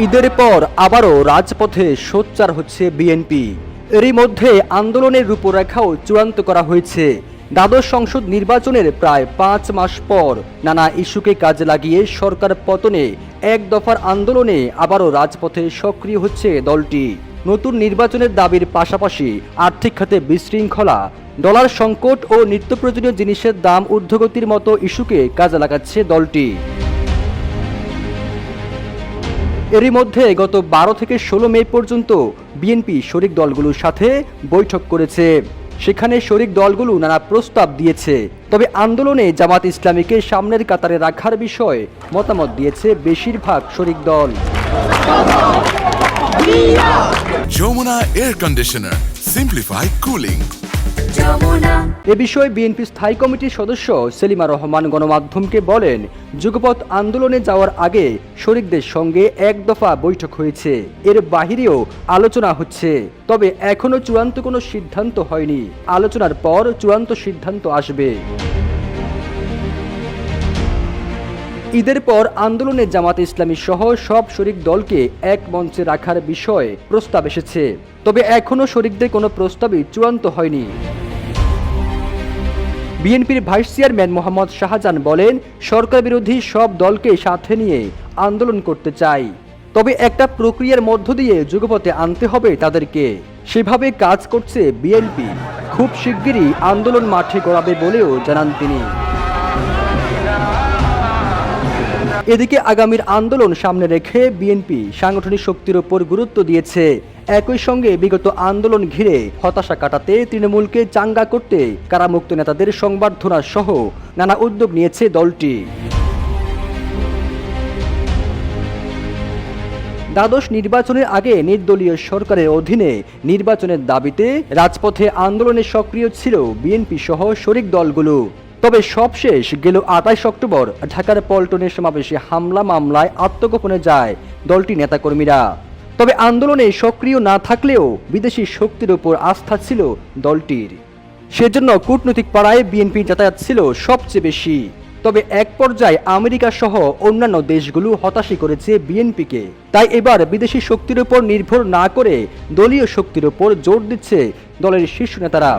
ঈদের পর আবারও রাজপথে সোচ্চার হচ্ছে বিএনপি। এরই মধ্যে আন্দোলনের রূপরেখাও চূড়ান্ত করা হয়েছে। দ্বাদশ সংসদ নির্বাচনের প্রায় 5 মাস পর নানা ইস্যুকে কাজে লাগিয়ে সরকার পতনে এক দফার আন্দোলনে আবারও রাজপথে সক্রিয় হচ্ছে দলটি। নতুন নির্বাচনের দাবির পাশাপাশি আর্থিক খাতে বিশৃঙ্খলা, ডলার সংকট ও নিত্য প্রয়োজনীয় জিনিসের দাম ঊর্ধ্বগতির মতো ইস্যুকে কাজে লাগাচ্ছে দলটি। এরই মধ্যে গত 12 থেকে 16 মে পর্যন্ত বিএনপি শরিক দলগুলোর সাথে বৈঠক করেছে। সেখানে শরিক দলগুলো নানা প্রস্তাব দিয়েছে। তবে আন্দোলনে জামাত ইসলামীকে সামনের কাতারে রাখার বিষয়ে মতামত দিয়েছে বেশিরভাগ শরিক দল। Jamuna air conditioner, simplify cooling. এ বিষয়ে বিএনপি স্থায়ী কমিটির সদস্য সেলিমা রহমান গণমাধ্যমকে বলেন, যুগপৎ আন্দোলনে যাওয়ার আগে শরিকদের সঙ্গে এক দফা বৈঠক হয়েছে, এর বাহিরেও আলোচনা হচ্ছে। তবে এখনো চূড়ান্ত কোনো সিদ্ধান্ত হয়নি। আলোচনার পর চূড়ান্ত সিদ্ধান্ত আসবে। ঈদের পর আন্দোলনে জামাত ইসলামী সহ সব শরিক দলকে এক মঞ্চে রাখার বিষয়ে প্রস্তাব এসেছে। তবে এখনো শরিকদের কোনো প্রস্তাবই চূড়ান্ত হয়নি। বিএনপির ভাইস চেয়ারম্যান মোহাম্মদ শাহজাহান বলেন, সরকার বিরোধী সব দলকে সাথে নিয়ে আন্দোলন করতে চাই। তবে একটা প্রক্রিয়ার মধ্য দিয়ে যুগপথে আনতে হবে তাদেরকে। সেভাবে কাজ করছে বিএনপি। খুব শিগগিরই আন্দোলন মাঠে গড়াবে বলেও জানান তিনি। এদিকে আগামীর আন্দোলন সামনে রেখে বিএনপি সাংগঠনিক শক্তির উপর গুরুত্ব দিয়েছে। একই সঙ্গে বিগত আন্দোলন ঘিরে হতাশা কাটাতে তৃণমূলকে চাঙ্গা করতে কারামুক্ত নেতাদের সংবর্ধনা সহ নানা উদ্যোগ নিয়েছে দলটি। দ্বাদশ নির্বাচনের আগে নির্দলীয় সরকারের অধীনে নির্বাচনের দাবিতে রাজপথে আন্দোলনে সক্রিয় ছিল বিএনপি সহ শরিক দলগুলো। তবে সবশেষ গেল 28 অক্টোবর ঢাকার পল্টনের সমাবেশে হামলা মামলায় আত্মগোপনে যায় দলটির নেতাকর্মীরা। তবে আন্দোলনে সক্রিয় না থাকলেও বিদেশি শক্তির উপর আস্থা ছিল দলটির। সেজন্য কূটনৈতিক পাড়ায় বিএনপি যাতায়াত ছিল সবচেয়ে বেশি। তবে এক পর্যায়ে আমেরিকা সহ অন্যান্য দেশগুলো হতাশই করেছে বিএনপিকে। তাই এবার বিদেশি শক্তির উপর নির্ভর না করে দলীয় শক্তির উপর জোর দিচ্ছে দলের শীর্ষ নেতারা।